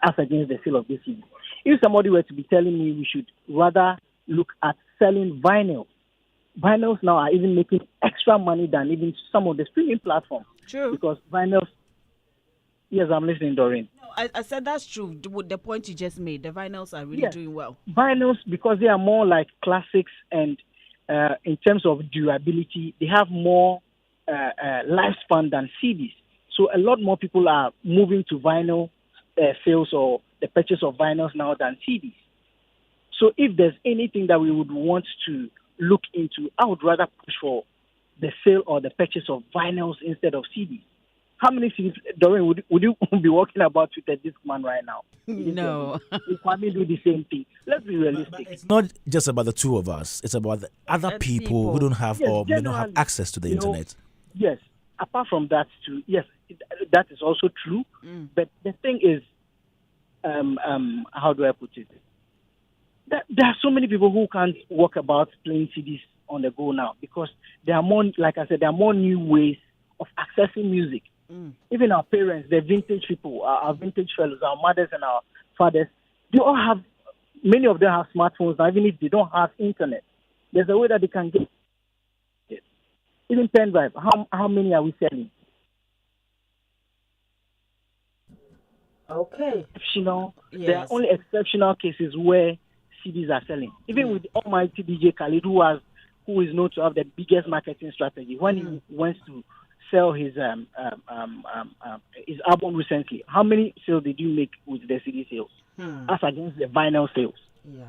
as against the sale of this CD? If somebody were to be telling me we should rather look at selling vinyls now are even making extra money than even some of the streaming platforms. True. Because vinyls, yes, I'm listening, Doreen. No, I said that's true. The point you just made, the vinyls are really doing well. Vinyls, because they are more like classics and in terms of durability, they have more lifespan than CDs. So a lot more people are moving to vinyl sales or the purchase of vinyls now than CDs. So if there's anything that we would want to look into, I would rather push for the sale or the purchase of vinyls instead of CDs. How many CDs, Doreen, would you be walking about with a Discman right now? No. We probably do the same thing. Let's be realistic. But it's not just about the two of us. It's about the other people who don't have or may not have access to the internet. Yes. Apart from that, too, yes, that is also true. But the thing is, how do I put it? There are so many people who can't walk about playing CDs on the go now because there are more, like I said, there are more new ways of accessing music. Even our parents, the vintage people, our vintage fellows, our mothers and our fathers, they all have, many of them have smartphones now, even if they don't have internet. There's a way that they can get it. Even pen drive, how many are we selling? Okay. There are only exceptional cases where CDs are selling. Even with almighty DJ Khalid, who is known to have the biggest marketing strategy, when he went to sell his album recently, how many sales did you make with the CD sales as against the vinyl sales? Yeah.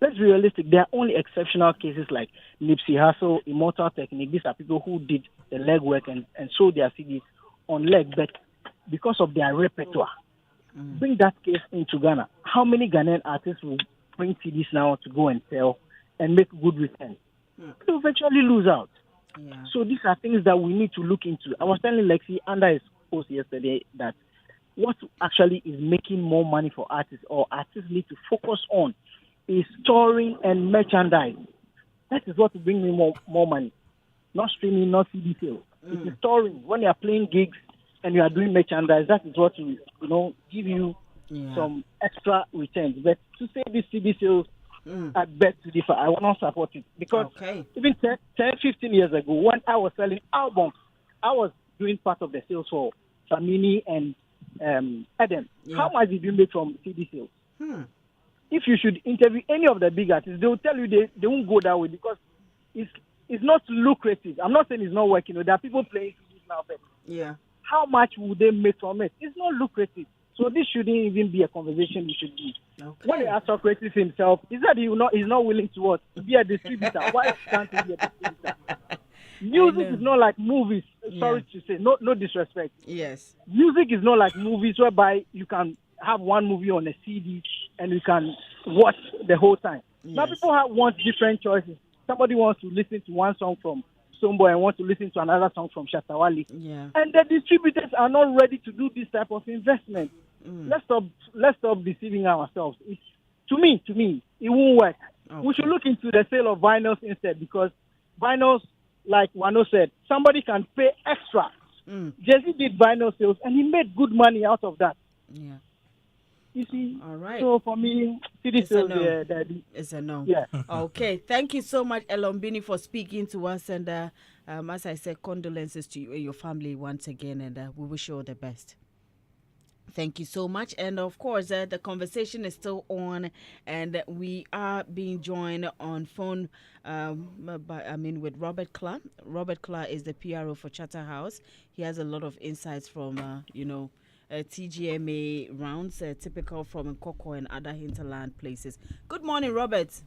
Let's be realistic. There are only exceptional cases like Nipsey Hussle, Immortal Technique. These are people who did the legwork and sold their CDs on leg, but because of their repertoire. Bring that case into Ghana. How many Ghanaian artists will bring CDs now to go and sell and make good returns? They will eventually lose out. Yeah. So these are things that we need to look into. I was telling Lekzy under his post yesterday that what actually is making more money for artists or artists need to focus on is touring and merchandise. That is what will bring me more money. Not streaming, not CD sales. It is touring. When you are playing gigs and you are doing merchandise, that is what will give you some extra returns. But to say this CD sales, I beg to differ. I will not support it. Because even 10, 15 years ago, when I was selling albums, I was doing part of the sales for Samini and Eden. How much did you make from CD sales? If you should interview any of the big artists, they will tell you they won't go that way because it's not lucrative. I'm not saying it's not working. There are people playing CDs now, but how much would they make from it? It's not lucrative. So this shouldn't even be a conversation we should do. When you ask Socrates himself, he said he's not willing to be a distributor. Why can't he be a distributor? Music is not like movies. Sorry to say, no disrespect. Yes. Music is not like movies whereby you can have one movie on a CD and you can watch the whole time. Now people want different choices. Somebody wants to listen to one song from Someboy and want to listen to another song from Shatawali. And the distributors are not ready to do this type of investment. Let's stop deceiving ourselves. To me, it won't work. We should look into the sale of vinyls instead because vinyls, like Wano said, somebody can pay extra. Jay-Z did vinyl sales and he made good money out of that. Yeah. You see? All right. So for me, CD sales, it's a no. Yeah. Okay. Thank you so much, Elombini, for speaking to us. And as I said, condolences to you and your family once again. And we wish you all the best. Thank you so much. And of course, the conversation is still on, and we are being joined on phone with Robert Clark. Robert Clark is the PRO for Charterhouse. He has a lot of insights from, TGMA rounds, typical from Nkoko and other hinterland places. Good morning, Robert.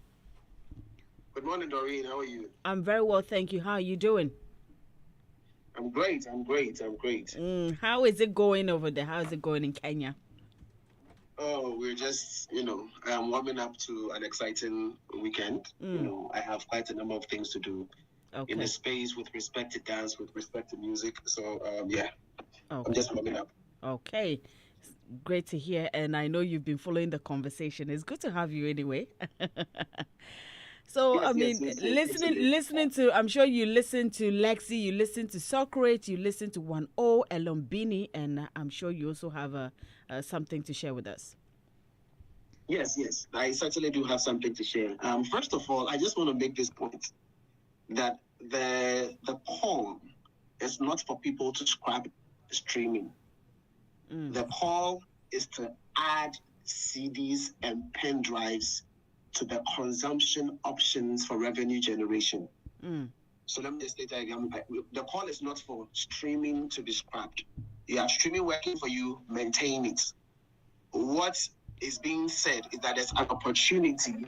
Good morning, Doreen. How are you? I'm very well, thank you. How are you doing? I'm great. How is it going over there? How is it going in Kenya? Oh, we're just, I am warming up to an exciting weekend. I have quite a number of things to do in the space with respect to dance, with respect to music. So, I'm just warming up. Okay. Great to hear. And I know you've been following the conversation. It's good to have you anyway. So, yes, listening to, I'm sure you listen to Lekzy, you listen to Socrates, you listen to 1-0, Elombini, and I'm sure you also have something to share with us. Yes, I certainly do have something to share. First of all, I just want to make this point that the call is not for people to scrap streaming. The call is to add CDs and pen drives to the consumption options for revenue generation. So let me just state that again. The call is not for streaming to be scrapped. You have streaming working for you, maintain it. What is being said is that there's an opportunity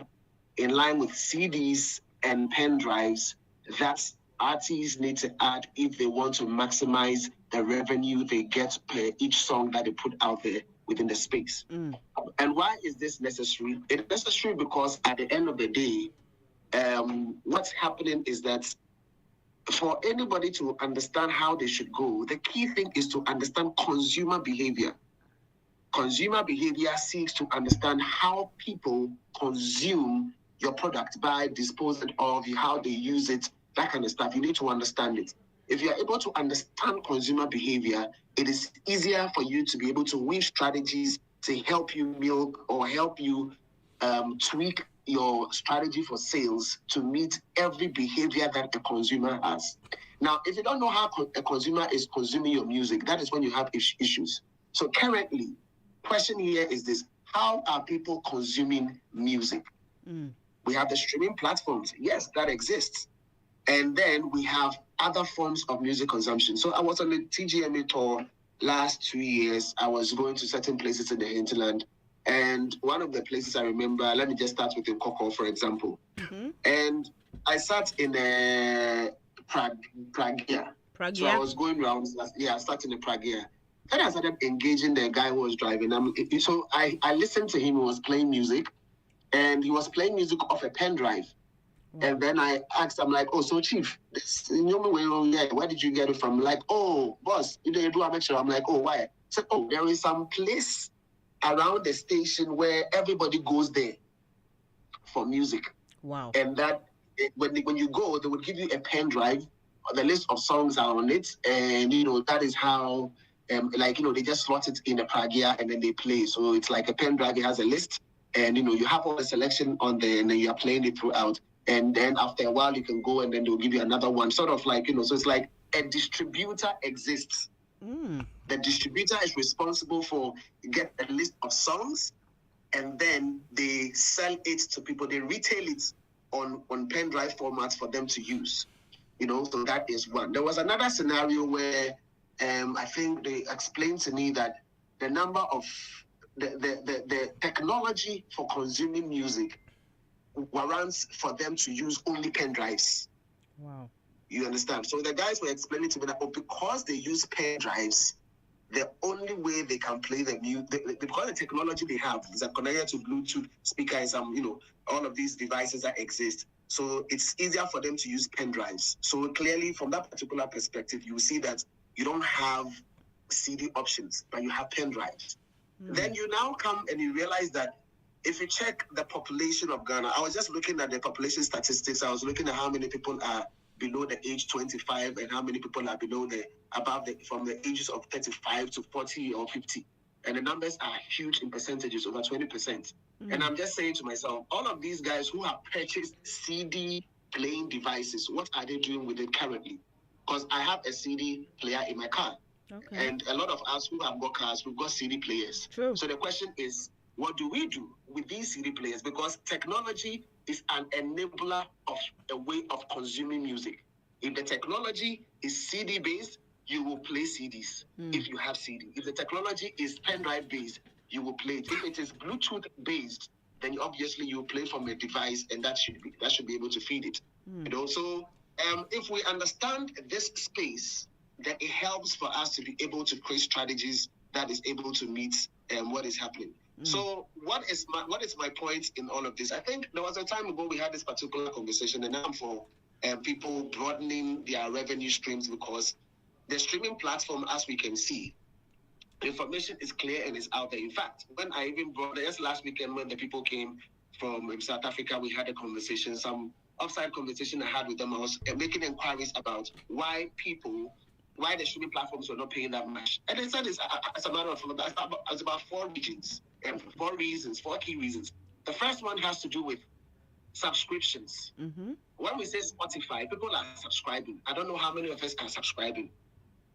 in line with CDs and pen drives that artists need to add if they want to maximize the revenue they get per each song that they put out there within the space. And why is this necessary? It's necessary because at the end of the day, what's happening is that for anybody to understand how they should go, the key thing is to understand consumer behavior. Consumer behavior seeks to understand how people consume your product, buy, dispose of, how they use it, that kind of stuff. You need to understand it. If you're able to understand consumer behavior, it is easier for you to be able to weave strategies to help you milk or help you tweak your strategy for sales to meet every behavior that a consumer has. Now, if you don't know how a consumer is consuming your music, that is when you have issues. So currently, question here is this: how are people consuming music? We have the streaming platforms. Yes, that exists. And then we have other forms of music consumption. So I was on the TGMA tour last 2 years. I was going to certain places in the hinterland. And one of the places I remember, let me just start with the Coco, for example. And I sat in a Pragia. So I was going around. I sat in a Pragia. Then I started engaging the guy who was driving. So I listened to him. He was playing music. And he was playing music off a pen drive. And then I asked him, like, oh, so chief, where did you get it from? Like, oh, boss, you do a mixture. I'm like, oh, why? So, there is some place around the station where everybody goes there for music. Wow. And that when you go, they would give you a pen drive. The list of songs are on it. And, that is how, they just slot it in a Pragia and then they play. So it's like a pen drive. It has a list. And, you have all the selection on there and then you are playing it throughout. And then after a while, you can go and then they'll give you another one. Sort of like, so it's like a distributor exists. The distributor is responsible for get a list of songs and then they sell it to people. They retail it on pen drive formats for them to use. So that is one. There was another scenario where I think they explained to me that the number of the technology for consuming music warrants for them to use only pen drives. Wow. You understand? So the guys were explaining to me that because they use pen drives, the only way they can play the music, because the technology they have is connected to Bluetooth speakers, all of these devices that exist. So it's easier for them to use pen drives. So clearly, from that particular perspective, you will see that you don't have CD options, but you have pen drives. Then you now come and you realize that if you check the population of Ghana, I was just looking at the population statistics. I was looking at how many people are below the age 25 and how many people are from the ages of 35 to 40 or 50. And the numbers are huge in percentages, over 20%. And I'm just saying to myself, all of these guys who have purchased CD playing devices, what are they doing with it currently? Because I have a CD player in my car. Okay. And a lot of us who have got cars, we've got CD players. True. So the question is, what do we do with these CD players? Because technology is an enabler of a way of consuming music. If the technology is CD based, you will play CDs if you have CD. If the technology is pen drive based, you will play it. If it is Bluetooth based, then obviously you will play from a device, and that should be able to feed it. So if we understand this space, then it helps for us to be able to create strategies that is able to meet what is happening. So what is my point in all of this? I think there was a time ago we had this particular conversation, and now for people broadening their revenue streams, because the streaming platform, as we can see, the information is clear and is out there. In fact, when I even brought just last weekend when the people came from South Africa, we had a conversation, some offside conversation I had with them. I was making inquiries about why the streaming platforms were not paying that much. And they said it's as a matter of fact, it's about four reasons. Four key reasons. The first one has to do with subscriptions. When we say Spotify, people are subscribing. I don't know how many of us are subscribing.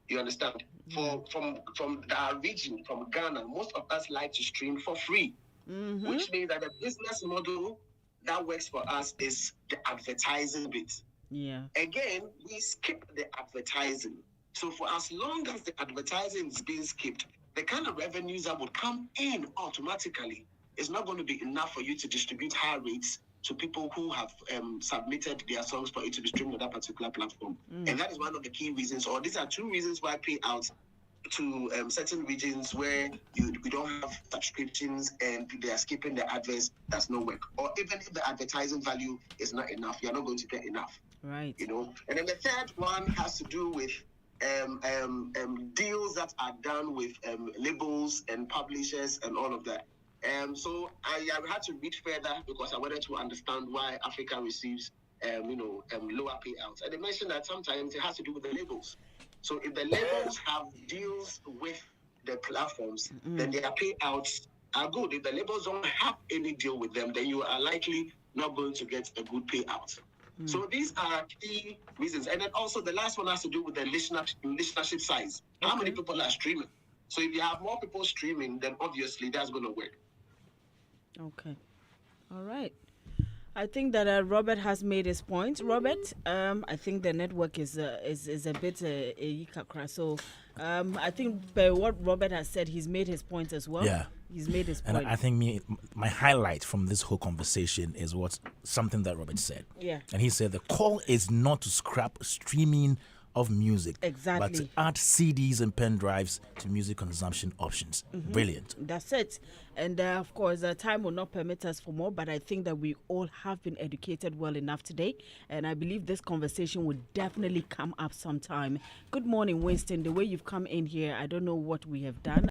You understand? From our region, from Ghana, most of us like to stream for free, which means that the business model that works for us is the advertising bit. Yeah. Again, we skip the advertising. So for as long as the advertising is being skipped, the kind of revenues that would come in automatically is not going to be enough for you to distribute high rates to people who have submitted their songs for it to be streamed on that particular platform. And that is one of the key reasons, or these are two reasons why payouts to certain regions where we don't have subscriptions and they are skipping the adverts, does not work. Or even if the advertising value is not enough, you're not going to get enough. Right. You know. And then the third one has to do with deals that are done with labels and publishers and all of that. So I had to read further because I wanted to understand why Africa receives lower payouts. And they mentioned that sometimes it has to do with the labels. So if the labels have deals with the platforms, then their payouts are good. If the labels don't have any deal with them, then you are likely not going to get a good payout. So these are key reasons. And then also the last one has to do with the listenership size. How many people are streaming? So if you have more people streaming, then obviously that's going to work. Okay. All right. I think that Robert has made his point. Robert, I think the network is a bit yikakra. So I think by what Robert has said, he's made his point as well. Yeah. He's made his point. And I think my highlight from this whole conversation is something that Robert said. Yeah. And he said the call is not to scrap streaming of music, exactly, but to add CDs and pen drives to music consumption options. Brilliant. That's it. And of course, time will not permit us for more, but I think that we all have been educated well enough today. And I believe this conversation will definitely come up sometime. Good morning, Winston. The way you've come in here, I don't know what we have done.